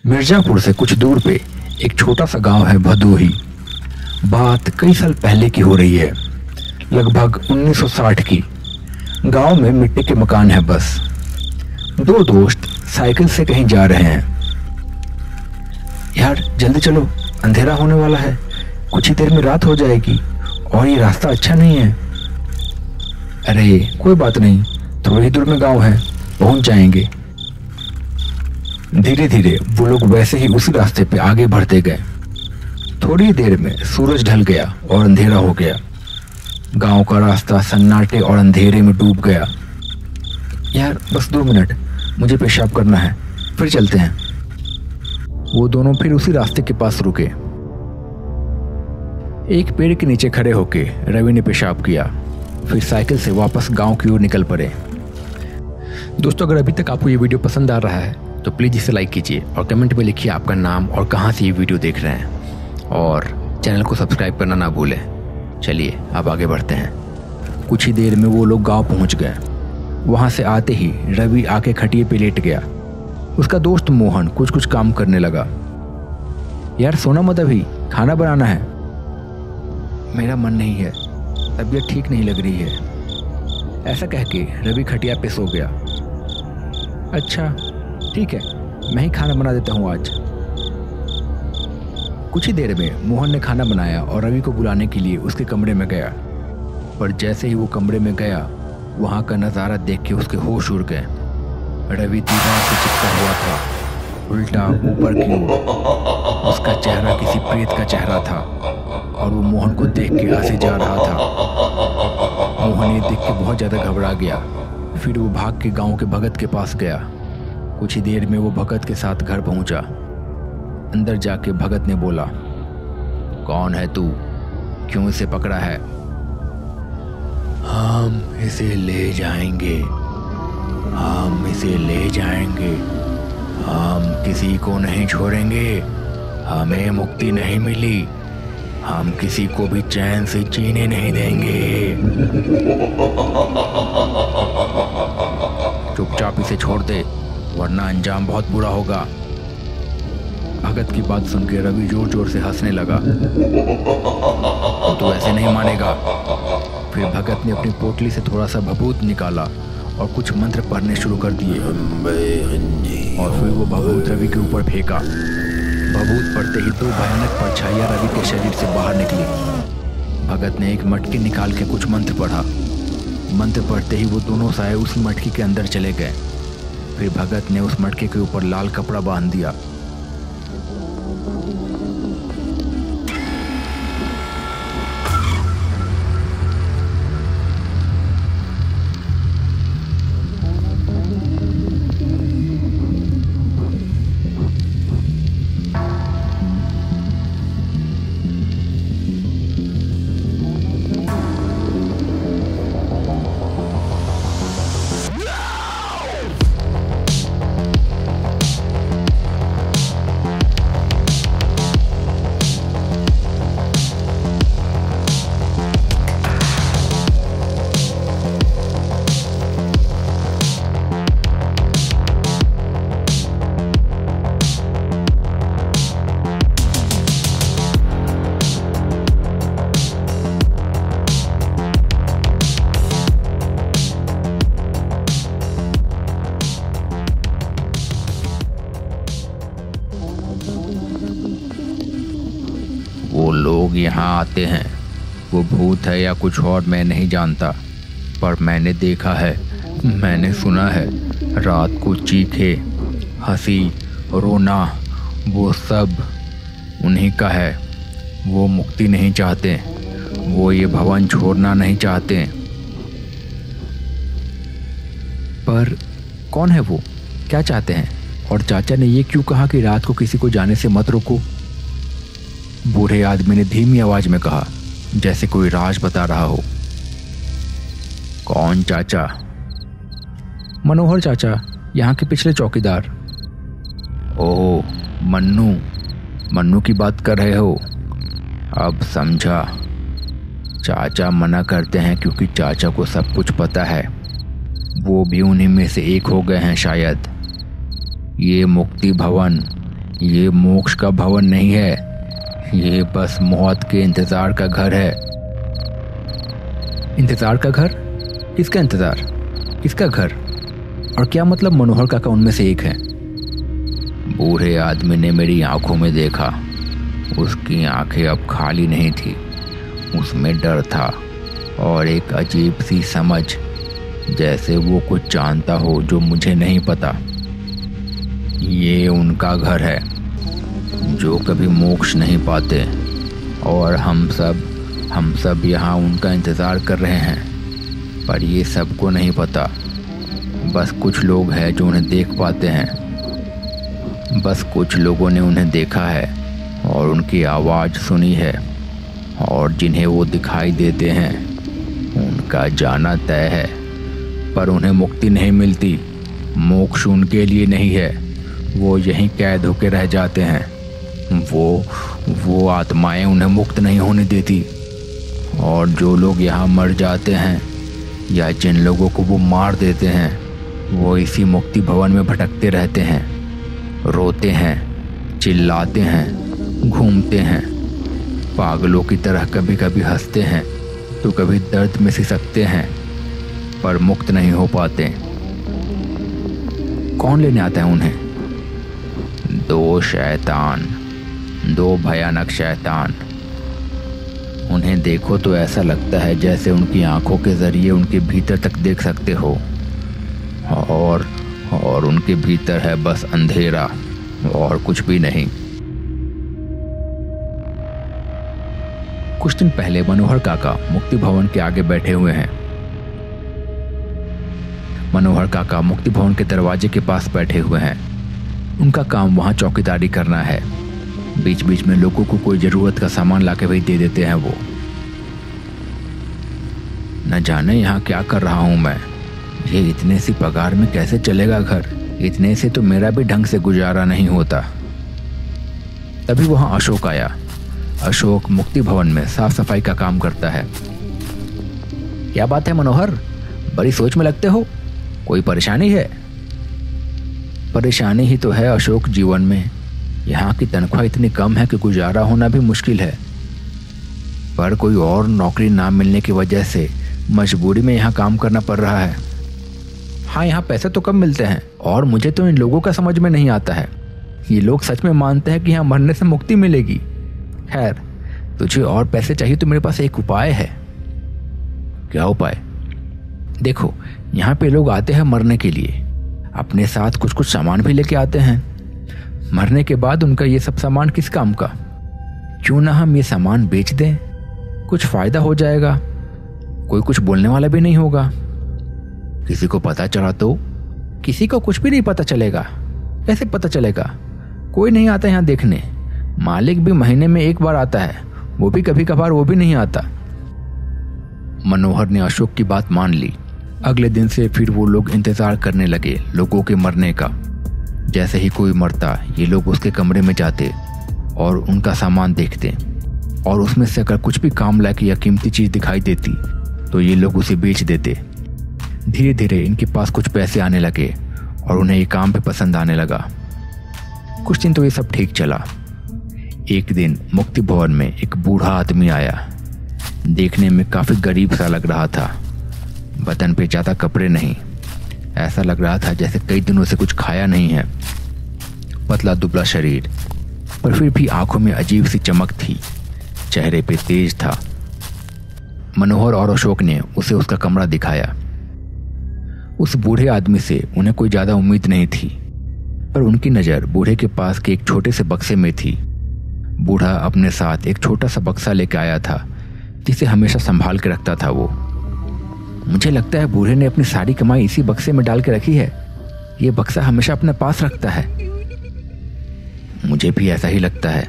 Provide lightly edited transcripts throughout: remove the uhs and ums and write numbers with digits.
मिर्जापुर से कुछ दूर पे एक छोटा सा गांव है भदोही। बात कई साल पहले की हो रही है, लगभग 1960 की। गांव में मिट्टी के मकान है बस। दो दोस्त साइकिल से कहीं जा रहे हैं। यार जल्दी चलो, अंधेरा होने वाला है, कुछ ही देर में रात हो जाएगी और ये रास्ता अच्छा नहीं है। अरे कोई बात नहीं, थोड़ी दूर में गांव है, पहुंच जाएंगे। धीरे धीरे वो लोग वैसे ही उसी रास्ते पे आगे बढ़ते गए। थोड़ी देर में सूरज ढल गया और अंधेरा हो गया। गांव का रास्ता सन्नाटे और अंधेरे में डूब गया। यार बस 2 मिनट, मुझे पेशाब करना है, फिर चलते हैं। वो दोनों फिर उसी रास्ते के पास रुके। एक पेड़ के नीचे खड़े होके रवि ने पेशाब किया, फिर साइकिल से वापस गांव की ओर निकल पड़े। दोस्तों, अगर अभी तक आपको ये वीडियो पसंद आ रहा है तो प्लीज़ इसे लाइक कीजिए और कमेंट में लिखिए आपका नाम और कहाँ से ये वीडियो देख रहे हैं, और चैनल को सब्सक्राइब करना ना भूलें। चलिए अब आगे बढ़ते हैं। कुछ ही देर में वो लोग गांव पहुंच गए। वहां से आते ही रवि आके खटिए पे लेट गया। उसका दोस्त मोहन कुछ कुछ काम करने लगा। यार सोना मत, अभी खाना बनाना है। मेरा मन नहीं है, तबीयत ठीक नहीं लग रही है। ऐसा कह के रवि खटिया पे सो गया। अच्छा ठीक है, मैं ही खाना बना देता हूँ आज। कुछ ही देर में मोहन ने खाना बनाया और रवि को बुलाने के लिए उसके कमरे में गया। पर जैसे ही वो कमरे में गया, वहाँ का नज़ारा देख के उसके होश उड़ गए। रवि दीवार से चिपका हुआ था, उल्टा ऊपर की ओर। उसका चेहरा किसी प्रेत का चेहरा था और वो मोहन को देख के हंसे जा रहा था। मोहन ये देख के बहुत ज़्यादा घबरा गया। फिर वो भाग के गांव के भगत के पास गया। कुछ ही देर में वो भगत के साथ घर पहुंचा। अंदर जाके भगत ने बोला, कौन है तू, क्यों इसे पकड़ा है? हम इसे ले जाएंगे, हम इसे ले जाएंगे, हम किसी को नहीं छोड़ेंगे। हमें मुक्ति नहीं मिली, हम किसी को भी चैन से जीने नहीं देंगे। चुपचाप इसे छोड़ दे, वरना अंजाम बहुत बुरा होगा। भगत की बात सुन के रवि जोर जोर से हंसने लगा। तो ऐसे नहीं मानेगा। फिर भगत ने अपनी पोटली से थोड़ा सा भभूत निकाला और कुछ मंत्र पढ़ने शुरू कर दिए। और फिर वो भभूत रवि के ऊपर फेंका। भभूत पड़ते ही 2 भयानक परछाइयां रवि के शरीर से बाहर निकली। भगत ने एक मटकी निकाल के कुछ मंत्र पढ़ा। मंत्र पढ़ते ही वो दोनों साए उस मटकी के अंदर चले गए। फिर भगत ने उस मटके के ऊपर लाल कपड़ा बांध दिया। वो लोग यहाँ आते हैं, वो भूत है या कुछ और मैं नहीं जानता, पर मैंने देखा है, मैंने सुना है, रात को चीखे, हंसी, रोना, वो सब उन्हीं का है। वो मुक्ति नहीं चाहते, वो ये भवन छोड़ना नहीं चाहते। पर कौन है वो, क्या चाहते हैं? और चाचा ने ये क्यों कहा कि रात को किसी को जाने से मत रोको? बूढ़े आदमी ने धीमी आवाज में कहा, जैसे कोई राज बता रहा हो। कौन चाचा? मनोहर चाचा, यहाँ के पिछले चौकीदार। ओह, मन्नू की बात कर रहे हो? अब समझा। चाचा मना करते हैं क्योंकि चाचा को सब कुछ पता है। वो भी उन्हीं में से एक हो गए हैं शायद। ये मुक्ति भवन ये मोक्ष का भवन नहीं है, ये बस मौत के इंतजार का घर है। इंतजार का घर? किसका इंतजार? किसका घर? और क्या मतलब मनोहर काका उनमें से एक है? बूढ़े आदमी ने मेरी आंखों में देखा। उसकी आंखें अब खाली नहीं थी, उसमें डर था और एक अजीब सी समझ, जैसे वो कुछ जानता हो जो मुझे नहीं पता। ये उनका घर है जो कभी मोक्ष नहीं पाते, और हम सब यहाँ उनका इंतज़ार कर रहे हैं। पर ये सबको नहीं पता, बस कुछ लोग हैं जो उन्हें देख पाते हैं। बस कुछ लोगों ने उन्हें देखा है और उनकी आवाज़ सुनी है, और जिन्हें वो दिखाई देते हैं उनका जाना तय है। पर उन्हें मुक्ति नहीं मिलती। मोक्ष उनके लिए नहीं है, वो यहीं कैद होकर रह जाते हैं। वो आत्माएं उन्हें मुक्त नहीं होने देती, और जो लोग यहाँ मर जाते हैं या जिन लोगों को वो मार देते हैं, वो इसी मुक्ति भवन में भटकते रहते हैं, रोते हैं, चिल्लाते हैं, घूमते हैं, पागलों की तरह कभी कभी हंसते हैं तो कभी दर्द में सिसकते हैं, पर मुक्त नहीं हो पाते। कौन लेने आता है उन्हें? दो शैतान, दो भयानक शैतान। उन्हें देखो तो ऐसा लगता है जैसे उनकी आंखों के जरिए उनके भीतर तक देख सकते हो, और उनके भीतर है बस अंधेरा और कुछ भी नहीं। कुछ दिन पहले मनोहर काका मुक्ति भवन के आगे बैठे हुए हैं। मनोहर काका मुक्ति भवन के दरवाजे के पास बैठे हुए हैं। उनका काम वहां चौकीदारी करना है। बीच बीच में लोगों को कोई जरूरत का सामान लाके भी दे देते हैं वो। न जाने यहाँ क्या कर रहा हूँ मैं। ये इतने सी पगार में कैसे चलेगा घर? इतने से तो मेरा भी ढंग से गुजारा नहीं होता। तभी वहां अशोक आया। अशोक मुक्ति भवन में साफ सफाई का काम करता है। क्या बात है मनोहर, बड़ी सोच में लगते हो, कोई परेशानी है? परेशानी ही तो है अशोक जीवन में। यहाँ की तनख्वाह इतनी कम है कि गुजारा होना भी मुश्किल है। पर कोई और नौकरी ना मिलने की वजह से मजबूरी में यहाँ काम करना पड़ रहा है। हाँ, यहाँ पैसे तो कम मिलते हैं, और मुझे तो इन लोगों का समझ में नहीं आता है। ये लोग सच में मानते हैं कि यहाँ मरने से मुक्ति मिलेगी। खैर, तुझे और पैसे चाहिए तो मेरे पास एक उपाय है। क्या उपाय? देखो, यहाँ पे लोग आते हैं मरने के लिए, अपने साथ कुछ कुछ सामान भी लेके आते हैं। मरने के बाद उनका ये सब सामान किस काम का? क्यों ना हम ये सामान बेच दें, कुछ फायदा हो जाएगा, कोई कुछ बोलने वाला भी नहीं होगा। किसी को पता चला तो? किसी को कुछ भी नहीं पता चलेगा। कैसे पता चलेगा? कोई नहीं आता यहाँ देखने। मालिक भी महीने में एक बार आता है, वो भी कभी कभार वो भी नहीं आता। मनोहर ने अशोक की बात मान ली। अगले दिन से फिर वो लोग इंतजार करने लगे लोगों के मरने का। जैसे ही कोई मरता, ये लोग उसके कमरे में जाते और उनका सामान देखते, और उसमें से अगर कुछ भी काम लायक या कीमती चीज दिखाई देती तो ये लोग उसे बेच देते। धीरे धीरे इनके पास कुछ पैसे आने लगे और उन्हें ये काम भी पसंद आने लगा। कुछ दिन तो ये सब ठीक चला। एक दिन मुक्ति भवन में एक बूढ़ा आदमी आया। देखने में काफी गरीब सा लग रहा था। बदन पे ज्यादा कपड़े नहीं, ऐसा लग रहा था जैसे कई दिनों से कुछ खाया नहीं है। पतला दुबला शरीर, पर फिर भी आंखों में अजीब सी चमक थी, चेहरे पे तेज था। मनोहर और अशोक ने उसे उसका कमरा दिखाया। उस बूढ़े आदमी से उन्हें कोई ज्यादा उम्मीद नहीं थी, पर उनकी नजर बूढ़े के पास के एक छोटे से बक्से में थी। बूढ़ा अपने साथ एक छोटा सा बक्सा लेके आया था, जिसे हमेशा संभाल के रखता था वो। मुझे लगता है बूढ़े ने अपनी सारी कमाई इसी बक्से में डाल के रखी है। ये बक्सा हमेशा अपने पास रखता है। मुझे भी ऐसा ही लगता है।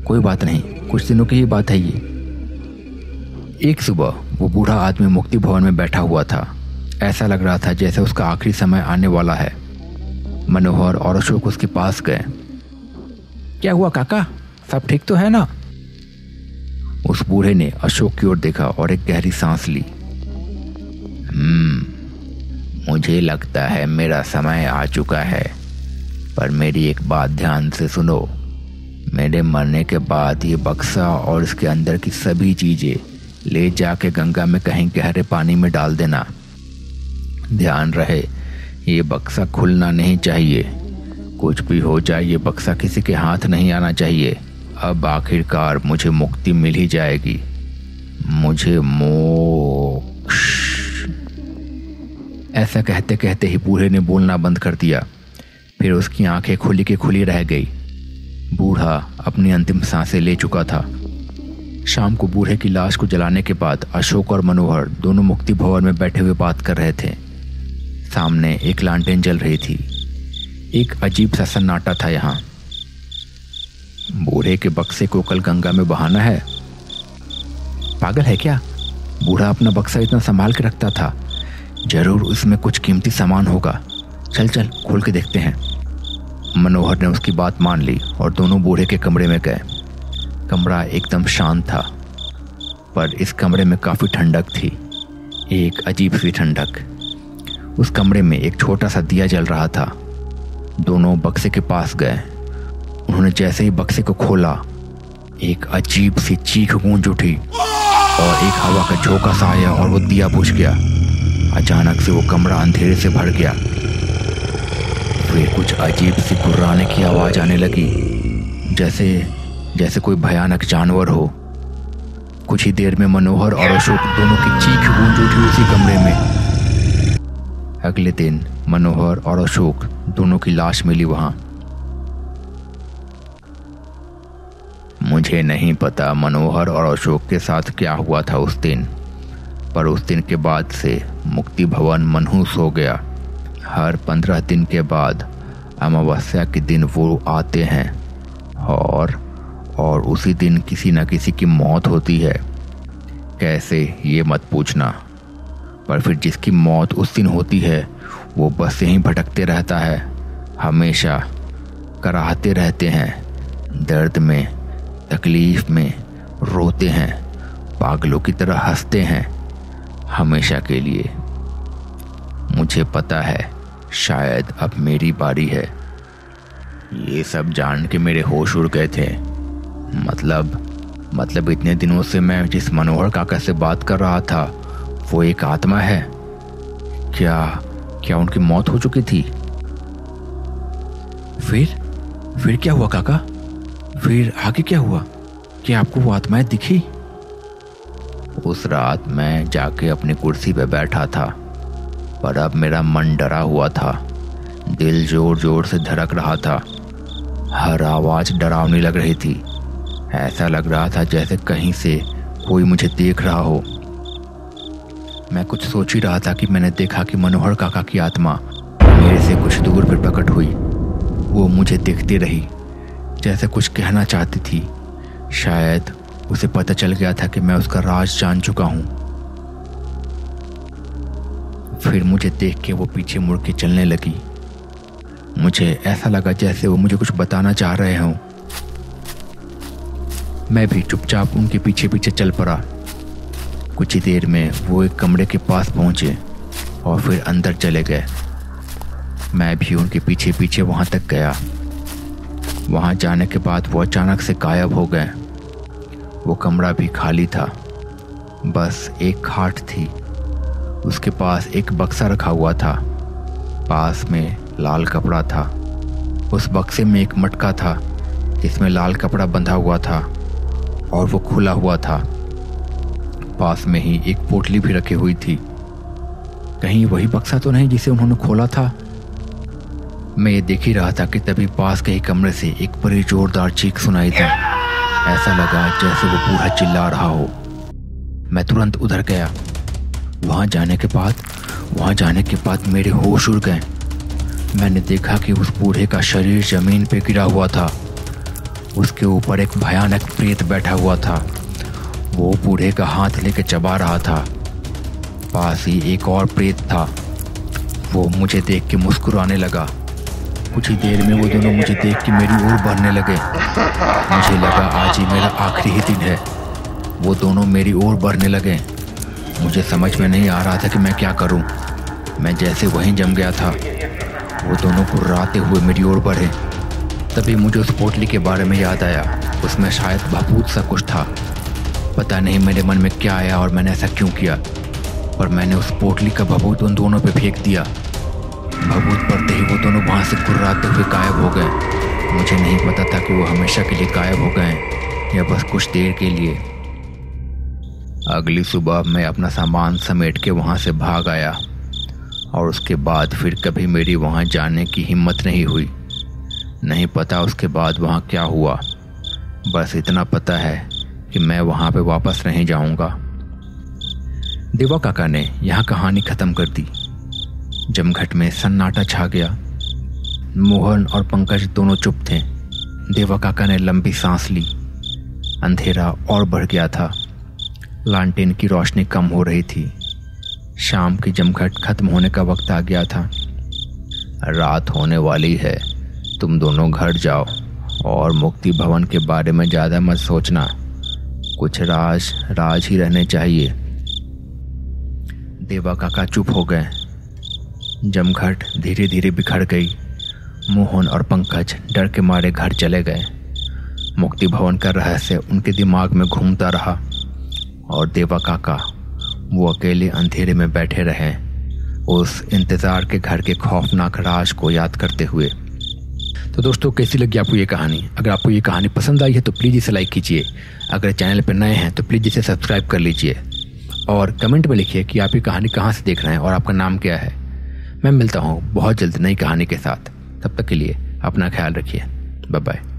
कोई बात नहीं, कुछ दिनों की ही बात है ये। एक सुबह वो बूढ़ा आदमी मुक्ति भवन में बैठा हुआ था। ऐसा लग रहा था जैसे उसका आखिरी समय आने वाला है। मनोहर और अशोक उसके पास गए। क्या हुआ काका, सब ठीक तो है ना? उस बूढ़े ने अशोक की ओर देखा और एक गहरी सांस ली। मुझे लगता है मेरा समय आ चुका है। पर मेरी एक बात ध्यान से सुनो। मेरे मरने के बाद ये बक्सा और इसके अंदर की सभी चीज़ें ले जाके गंगा में कहीं गहरे पानी में डाल देना। ध्यान रहे, ये बक्सा खुलना नहीं चाहिए। कुछ भी हो जाए, ये बक्सा किसी के हाथ नहीं आना चाहिए। अब आखिरकार मुझे मुक्ति मिल ही जाएगी, मुझे मोक्ष। ऐसा कहते कहते ही बूढ़े ने बोलना बंद कर दिया। फिर उसकी आंखें खुली की खुली रह गई। बूढ़ा अपनी अंतिम सांसें ले चुका था। शाम को बूढ़े की लाश को जलाने के बाद अशोक और मनोहर दोनों मुक्ति भवन में बैठे हुए बात कर रहे थे। सामने एक लालटेन जल रही थी। एक अजीब सा सन्नाटा था यहाँ। बूढ़े के बक्से को कल गंगा में बहाना है? पागल है क्या? बूढ़ा अपना बक्सा इतना संभाल के रखता था, जरूर उसमें कुछ कीमती सामान होगा। चल चल खोल के देखते हैं। मनोहर ने उसकी बात मान ली और दोनों बूढ़े के कमरे में गए। कमरा एकदम शांत था, पर इस कमरे में काफ़ी ठंडक थी, एक अजीब सी ठंडक। उस कमरे में एक छोटा सा दिया जल रहा था। दोनों बक्से के पास गए। उन्होंने जैसे ही बक्से को खोला, एक अजीब सी चीख गूंज उठी और एक हवा का झोंका सा आया और वो दिया बुझ गया। अचानक से वो कमरा अंधेरे से भर गया। फिर कुछ अजीब सी गुर्राने की आवाज़ आने लगी, जैसे कोई भयानक जानवर हो। कुछ ही देर में मनोहर और अशोक दोनों की चीख गूंज उठी उसी कमरे में। अगले दिन मनोहर और अशोक दोनों की लाश मिली वहां। मुझे नहीं पता मनोहर और अशोक के साथ क्या हुआ था उस दिन, पर उस दिन के बाद से मुक्ति भवन मनहूस हो गया। हर 15 दिन के बाद अमावस्या के दिन वो आते हैं और उसी दिन किसी न किसी की मौत होती है। कैसे, ये मत पूछना, पर फिर जिसकी मौत उस दिन होती है वो बस यहीं भटकते रहता है, हमेशा कराहते रहते हैं, दर्द में, तकलीफ में रोते हैं, पागलों की तरह हंसते हैं, हमेशा के लिए। मुझे पता है शायद अब मेरी बारी है। ये सब जान के मेरे होश उड़ गए थे। मतलब इतने दिनों से मैं जिस मनोहर काका से बात कर रहा था वो एक आत्मा है। क्या उनकी मौत हो चुकी थी? फिर क्या हुआ काका? फिर आगे क्या हुआ? क्या आपको वो आत्माएं दिखी? उस रात मैं जाके अपनी कुर्सी पे बैठा था, पर अब मेरा मन डरा हुआ था। दिल जोर जोर से धड़क रहा था। हर आवाज़ डरावनी लग रही थी। ऐसा लग रहा था जैसे कहीं से कोई मुझे देख रहा हो। मैं कुछ सोच ही रहा था कि मैंने देखा कि मनोहर काका की आत्मा मेरे से कुछ दूर पर प्रकट हुई। वो मुझे देखती रही, जैसे कुछ कहना चाहती थी। शायद उसे पता चल गया था कि मैं उसका राज जान चुका हूँ। फिर मुझे देख के वो पीछे मुड़ के चलने लगी। मुझे ऐसा लगा जैसे वो मुझे कुछ बताना चाह रहे हों। मैं भी चुपचाप उनके पीछे पीछे चल पड़ा। कुछ ही देर में वो एक कमरे के पास पहुंचे और फिर अंदर चले गए। मैं भी उनके पीछे पीछे वहां तक गया। वहां जाने के बाद वो अचानक से गायब हो गए। वो कमरा भी खाली था, बस एक खाट थी। उसके पास एक बक्सा रखा हुआ था, पास में लाल कपड़ा था। उस बक्से में एक मटका था जिसमें लाल कपड़ा बंधा हुआ था और वो खुला हुआ था। पास में ही एक पोटली भी रखी हुई थी। कहीं वही बक्सा तो नहीं जिसे उन्होंने खोला था? मैं ये देख ही रहा था कि तभी पास के ही कमरे से एक बड़ी जोरदार चीख सुनाई दी। ऐसा लगा जैसे वो बूढ़ा चिल्ला रहा हो। मैं तुरंत उधर गया। वहां जाने के बाद मेरे होश उड़ गए। मैंने देखा कि उस बूढ़े का शरीर जमीन पे गिरा हुआ था। उसके ऊपर एक भयानक प्रेत बैठा हुआ था। वो बूढ़े का हाथ लेके चबा रहा था। पास ही एक और प्रेत था। वो मुझे देख के मुस्कुराने लगा। कुछ ही देर में वो दोनों मुझे देख के मेरी ओर बढ़ने लगे। मुझे लगा आज ही मेरा आखिरी ही दिन है। वो दोनों मेरी ओर बढ़ने लगे। मुझे समझ में नहीं आ रहा था कि मैं क्या करूं। मैं जैसे वहीं जम गया था। वो दोनों कुर्राते हुए मेरी ओर बढ़े। तभी मुझे उस पोटली के बारे में याद आया। उसमें शायद भभूत सा कुछ था। पता नहीं मेरे मन में क्या आया और मैंने ऐसा क्यों किया, पर मैंने उस पोटली का भभूत उन दोनों पे फेंक दिया। भभूत पड़ते ही वो दोनों वहाँ से कुर्राते हुए गायब हो गए। मुझे नहीं पता था कि वो हमेशा के लिए गायब हो गए या बस कुछ देर के लिए। अगली सुबह मैं अपना सामान समेट के वहाँ से भाग आया और उसके बाद फिर कभी मेरी वहाँ जाने की हिम्मत नहीं हुई। नहीं पता उसके बाद वहाँ क्या हुआ, बस इतना पता है कि मैं वहाँ पे वापस नहीं जाऊँगा। देवा काका ने यहाँ कहानी ख़त्म कर दी। जमघट में सन्नाटा छा गया। मोहन और पंकज दोनों चुप थे। देवा काका ने लंबी सांस ली। अंधेरा और बढ़ गया था। लालटेन की रोशनी कम हो रही थी। शाम की जमघट खत्म होने का वक्त आ गया था। रात होने वाली है, तुम दोनों घर जाओ और मुक्ति भवन के बारे में ज़्यादा मत सोचना। कुछ राज ही रहने चाहिए। देवा काका चुप हो गए। जमघट धीरे धीरे बिखर गई। मोहन और पंकज डर के मारे घर चले गए। मुक्ति भवन का रहस्य उनके दिमाग में घूमता रहा और देवा काका वो अकेले अंधेरे में बैठे रहे, उस इंतज़ार के घर के खौफनाक राज को याद करते हुए। तो दोस्तों, कैसी लगी आपको ये कहानी? अगर आपको ये कहानी पसंद आई है तो प्लीज़ इसे लाइक कीजिए। अगर चैनल पर नए हैं तो प्लीज़ इसे सब्सक्राइब कर लीजिए और कमेंट में लिखिए कि आप ये कहानी कहाँ से देख रहे हैं और आपका नाम क्या है। मैं मिलता हूँ बहुत जल्द नई कहानी के साथ। तब तक के लिए अपना ख्याल रखिए। Bye bye.